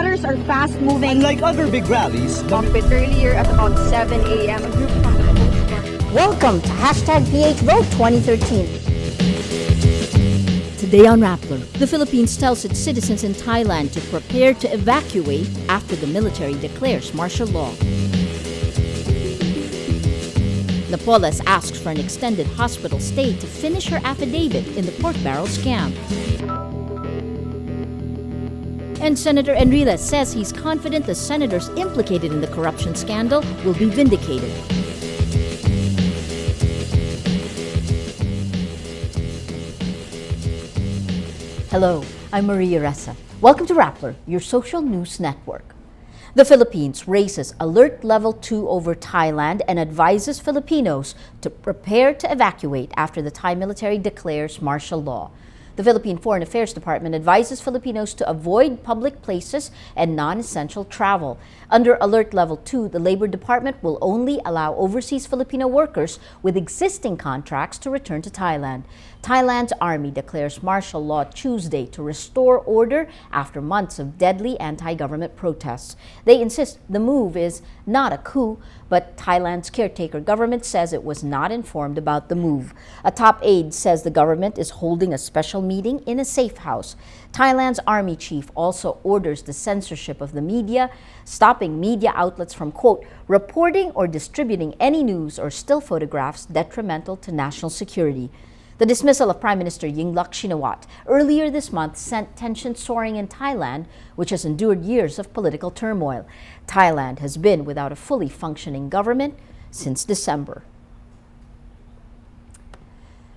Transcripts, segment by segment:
waters are fast-moving. Unlike other big rallies, Bit earlier at about 7 a.m. A group from the Coast Guard. Welcome to #PHVote 2013. Today on Rappler, the Philippines tells its citizens in Thailand to prepare to evacuate after the military declares martial law. Napoles asks for an extended hospital stay to finish her affidavit in the pork barrel scam. And Senator Enrile says he's confident the senators implicated in the corruption scandal will be vindicated. Hello, I'm Maria Ressa. Welcome to Rappler, your social news network. The Philippines raises Alert Level 2 over Thailand and advises Filipinos to prepare to evacuate after the Thai military declares martial law. The Philippine Foreign Affairs Department advises Filipinos to avoid public places and non-essential travel. Under Alert Level 2, the Labor Department will only allow overseas Filipino workers with existing contracts to return to Thailand. Thailand's army declares martial law Tuesday to restore order after months of deadly anti-government protests. They insist the move is not a coup, but Thailand's caretaker government says it was not informed about the move. A top aide says the government is holding a special meeting in a safe house. Thailand's army chief also orders the censorship of the media, stopping media outlets from, quote, reporting or distributing any news or still photographs detrimental to national security. The dismissal of Prime Minister Yingluck Shinawatra earlier this month sent tension soaring in Thailand, which has endured years of political turmoil. Thailand has been without a fully functioning government since December.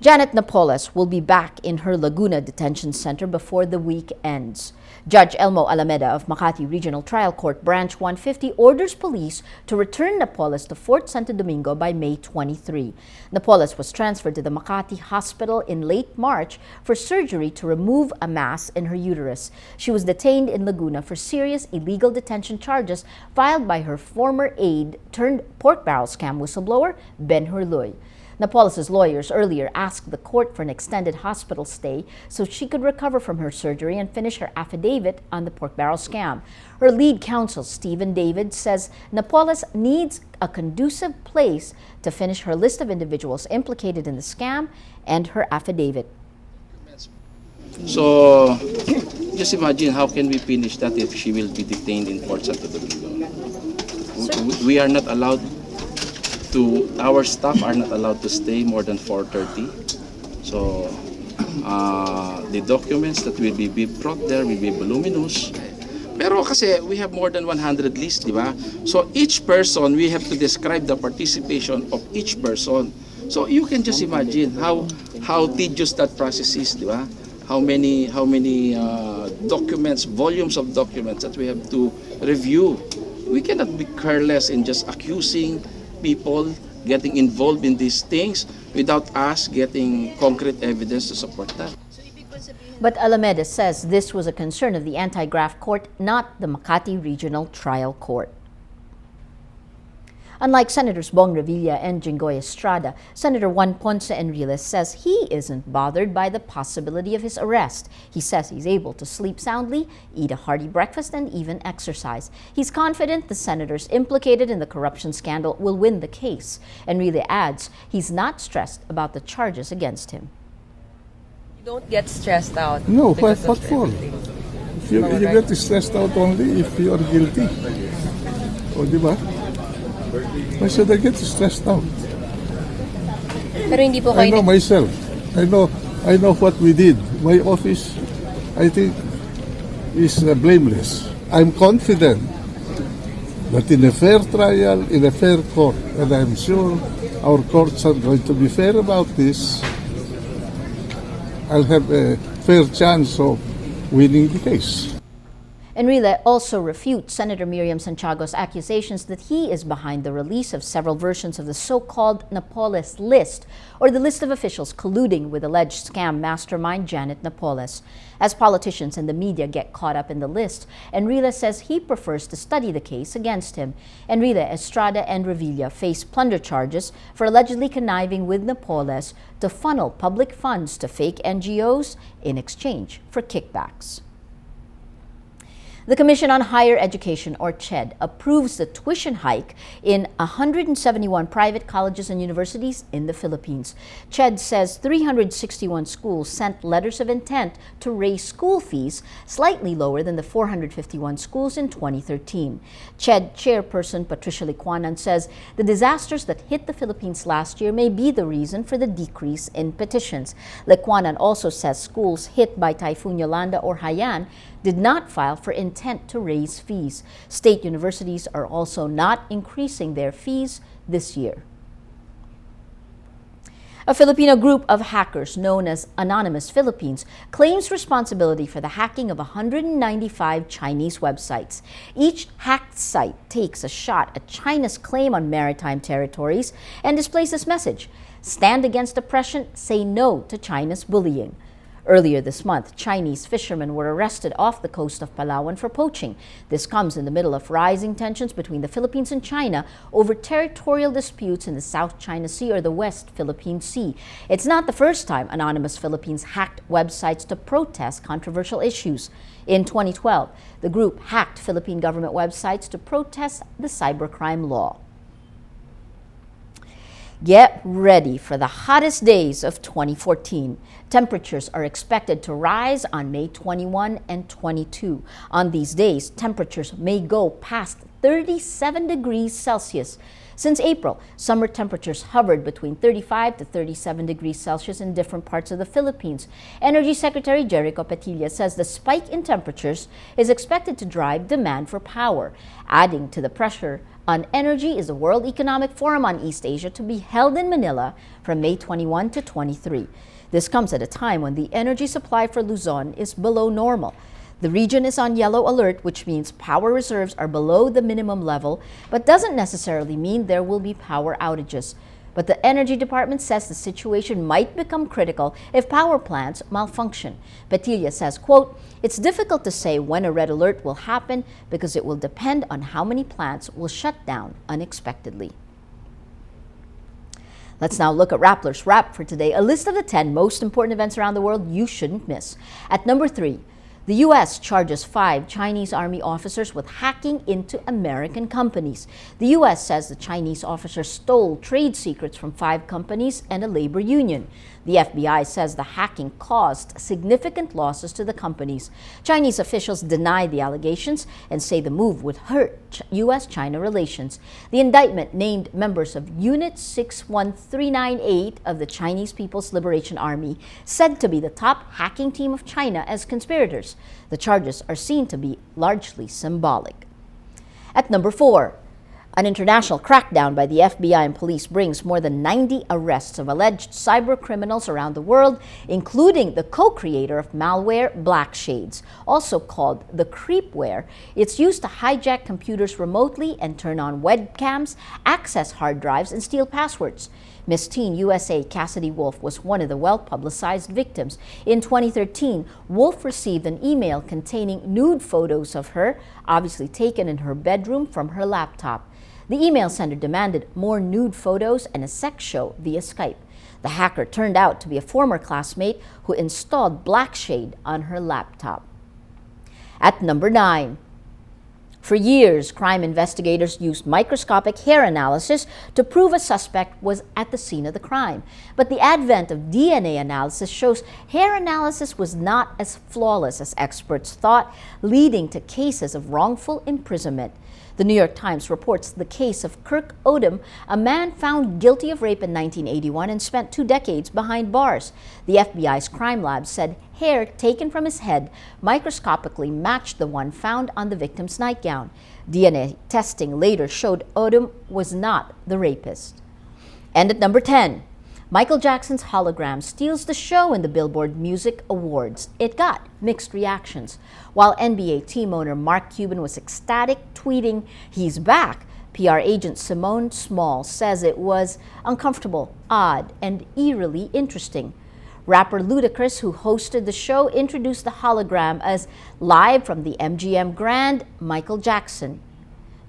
Jaene Zaplan will be back in her Laguna detention center before the week ends. Judge Elmo Alameda of Makati Regional Trial Court Branch 150 orders police to return Zaplan to Fort Santo Domingo by May 23. Zaplan was transferred to the Makati Hospital in late March for surgery to remove a mass in her uterus. She was detained in Laguna for serious illegal detention charges filed by her former aide turned pork barrel scam whistleblower, Ben Hurloy. Zaplan's lawyers earlier asked the court for an extended hospital stay so she could recover from her surgery and finish her affidavit on the pork barrel scam. Her lead counsel, Stephen David, says Zaplan needs a conducive place to finish her list of individuals implicated in the scam and her affidavit. So, just imagine how can we finish that if she will be detained in Fort Santo Domingo. We are not allowed our staff are not allowed to stay more than 4:30. So the documents that will be brought there will be voluminous. Pero kasi we have more than 100 lists, di ba? So each person, we have to describe the participation of each person. So you can just imagine how tedious that process is, di ba? How many documents, volumes of documents that we have to review. We cannot be careless in just accusing people getting involved in these things without us getting concrete evidence to support that. But Alameda says this was a concern of the anti-graft court, not the Makati Regional Trial Court. Unlike Senators Bong Revilla and Jinggoy Estrada, Senator Juan Ponce Enrile says he isn't bothered by the possibility of his arrest. He says he's able to sleep soundly, eat a hearty breakfast, and even exercise. He's confident the senators implicated in the corruption scandal will win the case. Enrile adds he's not stressed about the charges against him. You don't get stressed out. No, what for? You get stressed out only if you are guilty. O, di ba? Why should I get stressed out? Pero hindi po I know myself. I know what we did. My office, I think, is blameless. I'm confident that in a fair trial, in a fair court, and I'm sure our courts are going to be fair about this, I'll have a fair chance of winning the case. Enrile also refutes Senator Miriam Santiago's accusations that he is behind the release of several versions of the so-called Napoles list, or the list of officials colluding with alleged scam mastermind Jaene Zaplan. As politicians and the media get caught up in the list, Enrile says he prefers to study the case against him. Enrile, Estrada, and Revilla face plunder charges for allegedly conniving with Napoles to funnel public funds to fake NGOs in exchange for kickbacks. The Commission on Higher Education, or CHED, approves the tuition hike in 171 private colleges and universities in the Philippines. CHED says 361 schools sent letters of intent to raise school fees, slightly lower than the 451 schools in 2013. CHED chairperson Patricia Licuanan says the disasters that hit the Philippines last year may be the reason for the decrease in petitions. Licuanan also says schools hit by Typhoon Yolanda or Haiyan did not file for intent to raise fees. State universities are also not increasing their fees this year. A Filipino group of hackers known as Anonymous Philippines claims responsibility for the hacking of 195 Chinese websites. Each hacked site takes a shot at China's claim on maritime territories and displays this message: stand against oppression, say no to China's bullying. Earlier this month, Chinese fishermen were arrested off the coast of Palawan for poaching. This comes in the middle of rising tensions between the Philippines and China over territorial disputes in the South China Sea or the West Philippine Sea. It's not the first time Anonymous Philippines hacked websites to protest controversial issues. In 2012, the group hacked Philippine government websites to protest the cybercrime law. Get ready for the hottest days of 2014. Temperatures are expected to rise on May 21 and 22. On these days, temperatures may go past 37 degrees Celsius. Since April, summer temperatures hovered between 35 to 37 degrees Celsius in different parts of the Philippines. Energy Secretary Jericho Petilla says the spike in temperatures is expected to drive demand for power. Adding to the pressure on energy is the World Economic Forum on East Asia to be held in Manila from May 21 to 23. This comes at a time when the energy supply for Luzon is below normal. The region is on yellow alert, which means power reserves are below the minimum level, but doesn't necessarily mean there will be power outages. But the Energy Department says the situation might become critical if power plants malfunction. Petilla says, quote, "It's difficult to say when a red alert will happen because it will depend on how many plants will shut down unexpectedly." Let's now look at Rappler's Wrap for today, a list of the 10 most important events around the world you shouldn't miss. At number 3, the U.S. charges 5 Chinese Army officers with hacking into American companies. The U.S. says the Chinese officers stole trade secrets from 5 companies and a labor union. The FBI says the hacking caused significant losses to the companies. Chinese officials deny the allegations and say the move would hurt U.S.-China relations. The indictment named members of Unit 61398 of the Chinese People's Liberation Army, said to be the top hacking team of China, as conspirators. The charges are seen to be largely symbolic. At number 4, an international crackdown by the FBI and police brings more than 90 arrests of alleged cyber criminals around the world, including the co-creator of malware Blackshades, also called the creepware. It's used to hijack computers remotely and turn on webcams, access hard drives, and steal passwords. Miss Teen USA Cassidy Wolf was one of the well-publicized victims. In 2013, Wolf received an email containing nude photos of her, obviously taken in her bedroom from her laptop. The email sender demanded more nude photos and a sex show via Skype. The hacker turned out to be a former classmate who installed Blackshade on her laptop. At number 9, for years, crime investigators used microscopic hair analysis to prove a suspect was at the scene of the crime. But the advent of DNA analysis shows hair analysis was not as flawless as experts thought, leading to cases of wrongful imprisonment. The New York Times reports the case of Kirk Odom, a man found guilty of rape in 1981 and spent 2 decades behind bars. The FBI's crime lab said hair taken from his head microscopically matched the one found on the victim's nightgown. DNA testing later showed Odom was not the rapist. And at number 10, Michael Jackson's hologram steals the show in the Billboard Music Awards. It got mixed reactions. While NBA team owner Mark Cuban was ecstatic, tweeting, "He's back," PR agent Simone Small says it was uncomfortable, odd, and eerily interesting. Rapper Ludacris, who hosted the show, introduced the hologram as live from the MGM Grand, Michael Jackson.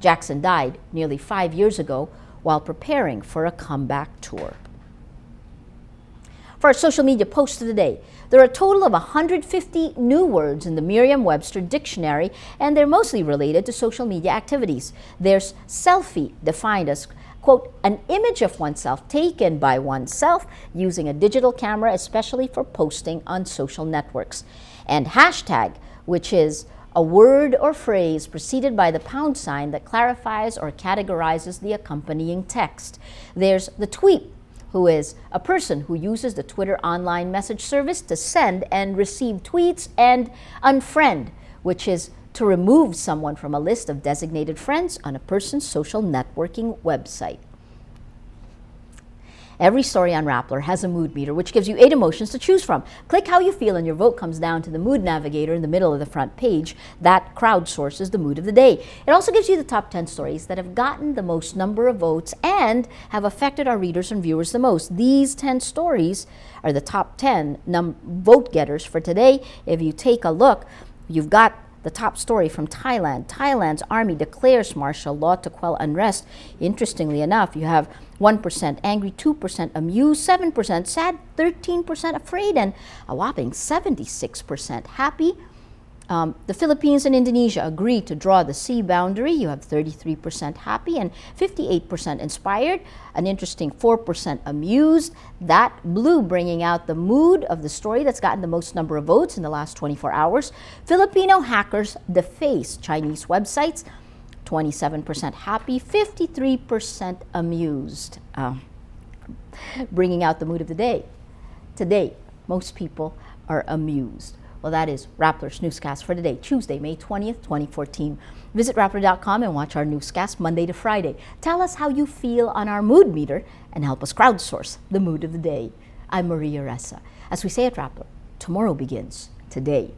Jackson died nearly 5 years ago while preparing for a comeback tour. For our social media post of the day, there are a total of 150 new words in the Merriam-Webster dictionary, and they're mostly related to social media activities. There's selfie, defined as, quote, an image of oneself taken by oneself using a digital camera, especially for posting on social networks. And hashtag, which is a word or phrase preceded by the pound sign that clarifies or categorizes the accompanying text. There's the tweet, who is a person who uses the Twitter online message service to send and receive tweets, and unfriend, which is to remove someone from a list of designated friends on a person's social networking website. Every story on Rappler has a mood meter, which gives you 8 emotions to choose from. Click how you feel and your vote comes down to the mood navigator in the middle of the front page. That crowdsources the mood of the day. It also gives you the top 10 stories that have gotten the most number of votes and have affected our readers and viewers the most. These 10 stories are the top 10 vote getters for today. If you take a look, you've got the top story from Thailand. Thailand's army declares martial law to quell unrest. Interestingly enough, you have 1% angry, 2% amused, 7% sad, 13% afraid, and a whopping 76% happy. The Philippines and Indonesia agree to draw the sea boundary. You have 33% happy and 58% inspired. An interesting 4% amused. That blue bringing out the mood of the story that's gotten the most number of votes in the last 24 hours. Filipino hackers deface Chinese websites. 27% happy, 53% amused. Bringing out the mood of the day. Today, most people are amused. Well, that is Rappler's Newscast for today, Tuesday, May 20th, 2014. Visit Rappler.com and watch our newscast Monday to Friday. Tell us how you feel on our mood meter and help us crowdsource the mood of the day. I'm Maria Ressa. As we say at Rappler, tomorrow begins today.